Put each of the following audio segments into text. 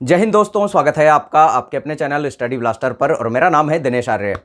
जय हिंद दोस्तों, स्वागत है आपका आपके अपने चैनल स्टडी ब्लास्टर पर और मेरा नाम है दिनेश आर्य।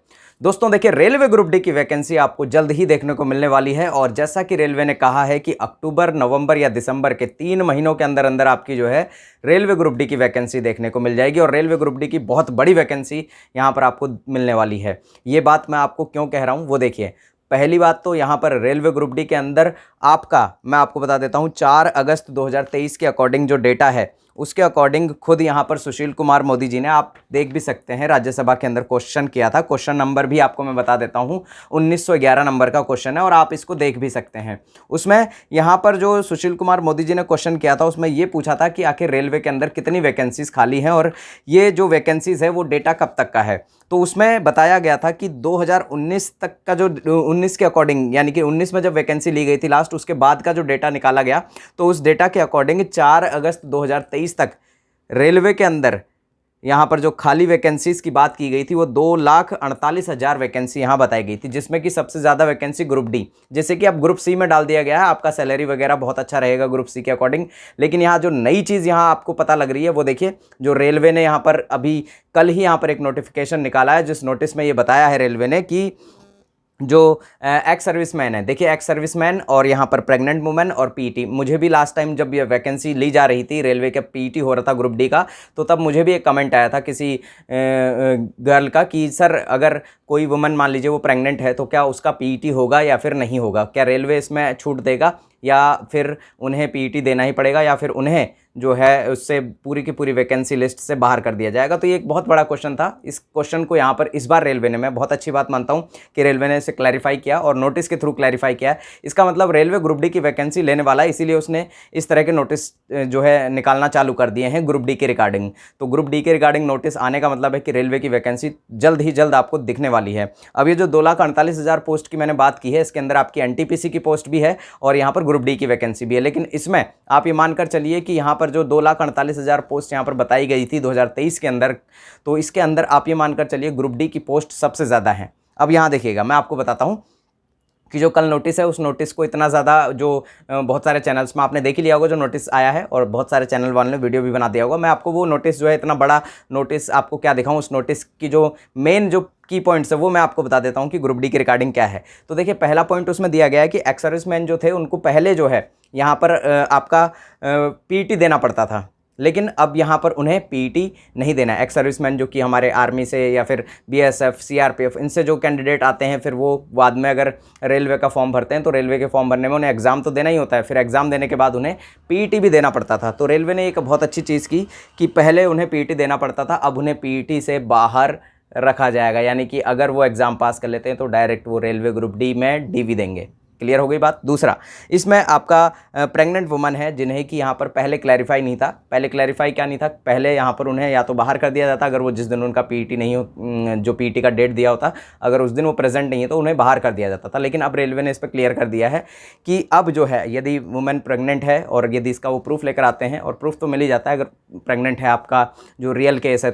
दोस्तों देखिए, रेलवे ग्रुप डी की वैकेंसी आपको जल्द ही देखने को मिलने वाली है और जैसा कि रेलवे ने कहा है कि अक्टूबर, नवंबर या दिसंबर के 3 महीनों के अंदर अंदर आपकी जो है रेलवे ग्रुप डी की वैकेंसी देखने को मिल जाएगी और रेलवे ग्रुप डी की बहुत बड़ी वैकेंसी यहाँ पर आपको मिलने वाली है। ये बात मैं आपको क्यों कह रहा हूँ वो देखिए। पहली बात तो यहाँ पर रेलवे ग्रुप डी के अंदर मैं आपको बता देता हूँ 4 अगस्त 2023 के अकॉर्डिंग जो डेटा है उसके अकॉर्डिंग खुद यहाँ पर सुशील कुमार मोदी जी ने, आप देख भी सकते हैं, राज्यसभा के अंदर क्वेश्चन किया था। क्वेश्चन नंबर भी आपको मैं बता देता हूँ, 1911 नंबर का क्वेश्चन है और आप इसको देख भी सकते हैं। उसमें यहाँ पर जो सुशील कुमार मोदी जी ने क्वेश्चन किया था उसमें ये पूछा था कि आखिर रेलवे के अंदर कितनी वैकेंसीज खाली हैं और ये जो वैकेंसीज है वो डेटा कब तक का है। तो उसमें बताया गया था कि 2019 तक का जो 19 के अकॉर्डिंग, यानी कि 19 में जब वैकेंसी ली गई थी लास्ट, उसके बाद का जो डेटा निकाला गया तो उस डेटा के अकॉर्डिंग 4 अगस्त 2023 तक रेलवे के अंदर यहाँ पर जो खाली वैकेंसीज की बात की गई थी वो 2,48,000 वैकेंसी यहाँ बताई गई थी, जिसमें कि सबसे ज़्यादा वैकेंसी ग्रुप डी, जैसे कि अब ग्रुप सी में डाल दिया गया है। आपका सैलरी वगैरह बहुत अच्छा रहेगा ग्रुप सी के अकॉर्डिंग। लेकिन यहाँ जो नई चीज़ यहाँ आपको पता लग रही है वो देखिए, जो रेलवे ने यहाँ पर अभी कल ही यहाँ पर एक नोटिफिकेशन निकाला है, जिस नोटिस में ये बताया है रेलवे ने कि जो एक्स सर्विसमैन है, देखिए एक्स सर्विसमैन और यहाँ पर प्रेग्नेंट वुमेन और पीटी, मुझे भी लास्ट टाइम जब ये वैकेंसी ली जा रही थी, रेलवे का पीटी हो रहा था ग्रुप डी का, तो तब मुझे भी एक कमेंट आया था किसी गर्ल का कि सर अगर कोई वुमेन मान लीजिए वो प्रेग्नेंट है तो क्या उसका पीटी होगा या फिर नहीं होगा, क्या रेलवे इसमें छूट देगा या फिर उन्हें पीटी देना ही पड़ेगा या फिर उन्हें जो है उससे पूरी की पूरी वैकेंसी लिस्ट से बाहर कर दिया जाएगा। तो ये एक बहुत बड़ा क्वेश्चन था। इस क्वेश्चन को यहाँ पर इस बार रेलवे ने, मैं बहुत अच्छी बात मानता हूँ कि रेलवे ने इसे क्लैरिफाई किया और नोटिस के थ्रू क्लैरिफाई किया। इसका मतलब रेलवे ग्रुप डी की वैकेंसी लेने वाला है, इसीलिए उसने इस तरह के नोटिस जो है निकालना चालू कर दिए हैं ग्रुप डी के रिगार्डिंग। तो ग्रुप डी के रिगार्डिंग नोटिस आने का मतलब है कि रेलवे की वैकेंसी जल्द ही जल्द आपको दिखने वाली है। अब ये जो 2,48,000 पोस्ट की मैंने बात की है, इसके अंदर आपकी एनटीपीसी की पोस्ट भी है और यहाँ पर ग्रुप डी की वैकेंसी भी है। लेकिन इसमें आप ये मानकर चलिए कि यहाँ पर जो 2,48,000 पोस्ट यहाँ पर बताई गई थी 2023 के अंदर, तो इसके अंदर आप ये मानकर चलिए ग्रुप डी की पोस्ट सबसे ज़्यादा है। अब यहाँ देखिएगा, मैं आपको बताता हूँ कि जो कल नोटिस है उस नोटिस को इतना ज़्यादा जो बहुत सारे चैनल्स में आपने देख ही लिया होगा जो नोटिस आया है और बहुत सारे चैनल वालों ने वीडियो भी बना दिया होगा। मैं आपको वो नोटिस जो है, इतना बड़ा नोटिस आपको क्या दिखाऊं, उस नोटिस की जो मेन जो की पॉइंट्स है वो मैं आपको बता देता हूं कि ग्रुप डी के रिगार्डिंग क्या है। तो देखिए, पहला पॉइंट उसमें दिया गया है कि एक्स सर्विसमैन जो थे उनको पहले जो है यहाँ पर आपका पीटी देना पड़ता था, लेकिन अब यहाँ पर उन्हें पीटी नहीं देना है। एक्स सर्विसमैन जो कि हमारे आर्मी से या फिर बीएसएफ, सीआरपीएफ, इनसे जो कैंडिडेट आते हैं, फिर वो बाद में अगर रेलवे का फॉर्म भरते हैं तो रेलवे के फॉर्म भरने में उन्हें एग्ज़ाम तो देना ही होता है, फिर एग्ज़ाम देने के बाद उन्हें पीटी भी देना पड़ता था। तो रेलवे ने एक बहुत अच्छी चीज़ की कि पहले उन्हें पीटी देना पड़ता था, अब उन्हें पीटी से बाहर रखा जाएगा, यानी कि अगर वो एग्ज़ाम पास कर लेते हैं तो डायरेक्ट वो रेलवे ग्रुप डी में डीवी देंगे। क्लियर हो गई बात। दूसरा, इसमें आपका प्रेग्नेंट वुमन है जिन्हें कि यहाँ पर पहले क्लैरिफाई नहीं था। पहले क्लैरिफाई क्या नहीं था, पहले यहाँ पर उन्हें या तो बाहर कर दिया जाता, अगर वो जिस दिन उनका पीटी नहीं हो, जो पीटी का डेट दिया होता, अगर उस दिन वो प्रेजेंट नहीं है तो उन्हें बाहर कर दिया जाता था। लेकिन अब रेलवे ने इस पर क्लियर कर दिया है कि अब जो है, यदि वुमेन प्रेग्नेंट है और यदि इसका वो प्रूफ लेकर आते हैं, और प्रूफ तो मिल ही जाता है अगर प्रेग्नेंट है आपका जो रियल केस है,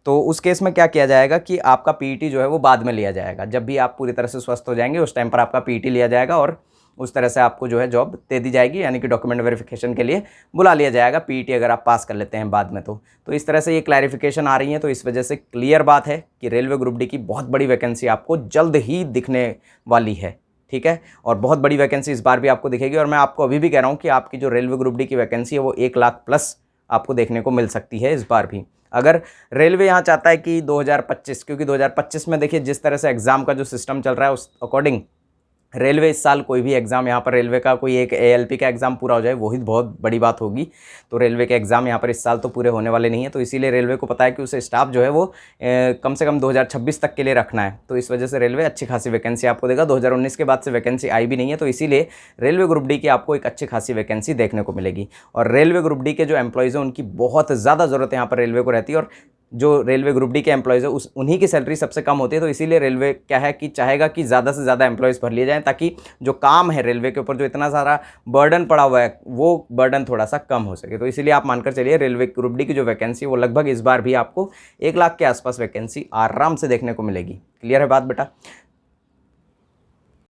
तो उस केस में क्या किया जाएगा कि आपका पीटी जो है वो बाद में लिया जाएगा। जब भी आप पूरी तरह से स्वस्थ हो जाएंगे उस टाइम पर आपका पीटी लिया जाएगा और उस तरह से आपको जो है जॉब दे दी जाएगी, यानी कि डॉक्यूमेंट वेरिफिकेशन के लिए बुला लिया जाएगा पीटी अगर आप पास कर लेते हैं बाद में। तो इस तरह से ये क्लैरिफिकेशन आ रही है। तो इस वजह से क्लियर बात है कि रेलवे ग्रुप डी की बहुत बड़ी वैकेंसी आपको जल्द ही दिखने वाली है, ठीक है। और बहुत बड़ी वैकेंसी इस बार भी आपको दिखेगी और मैं आपको अभी भी कह रहा हूँ कि आपकी जो रेलवे ग्रुप डी की वैकेंसी है वो 1 लाख प्लस आपको देखने को मिल सकती है इस बार भी। अगर रेलवे यहाँ चाहता है कि 2025, क्योंकि 2025 में देखिए जिस तरह से एग्ज़ाम का जो सिस्टम चल रहा है उस अकॉर्डिंग रेलवे इस साल कोई भी एग्ज़ाम, यहाँ पर रेलवे का कोई एक एएलपी का एग्ज़ाम पूरा हो जाए वही बहुत बड़ी बात होगी। तो रेलवे के एग्ज़ाम यहाँ पर इस साल तो पूरे होने वाले नहीं है, तो इसीलिए रेलवे को पता है कि उसे स्टाफ जो है वो कम से कम 2026 तक के लिए रखना है। तो इस वजह से रेलवे अच्छी खासी वैकेंसी आपको देगा। 2019 के बाद से वैकेंसी आई भी नहीं है, तो इसीलिए रेलवे ग्रुप डी की आपको एक अच्छी खासी वैकेंसी देखने को मिलेगी। और रेलवे ग्रुप डी के जो एम्प्लॉयज़ हैं उनकी बहुत ज़्यादा ज़रूरत यहाँ पर रेलवे को रहती है, और जो रेलवे ग्रुप डी के एम्प्लॉयज़ है उन्हीं की सैलरी सबसे कम होती है। तो इसीलिए रेलवे क्या है कि चाहेगा कि ज़्यादा से ज़्यादा एम्प्लॉयज़ भर लिए जाएँ, ताकि जो काम है रेलवे के ऊपर, जो इतना सारा बर्डन पड़ा हुआ है, वो बर्डन थोड़ा सा कम हो सके। तो इसीलिए आप मानकर चलिए रेलवे ग्रुप डी की जो वैकेंसी है वो लगभग इस बार भी आपको 1 लाख के आसपास वैकेंसी आराम से देखने को मिलेगी। क्लियर है बात बेटा।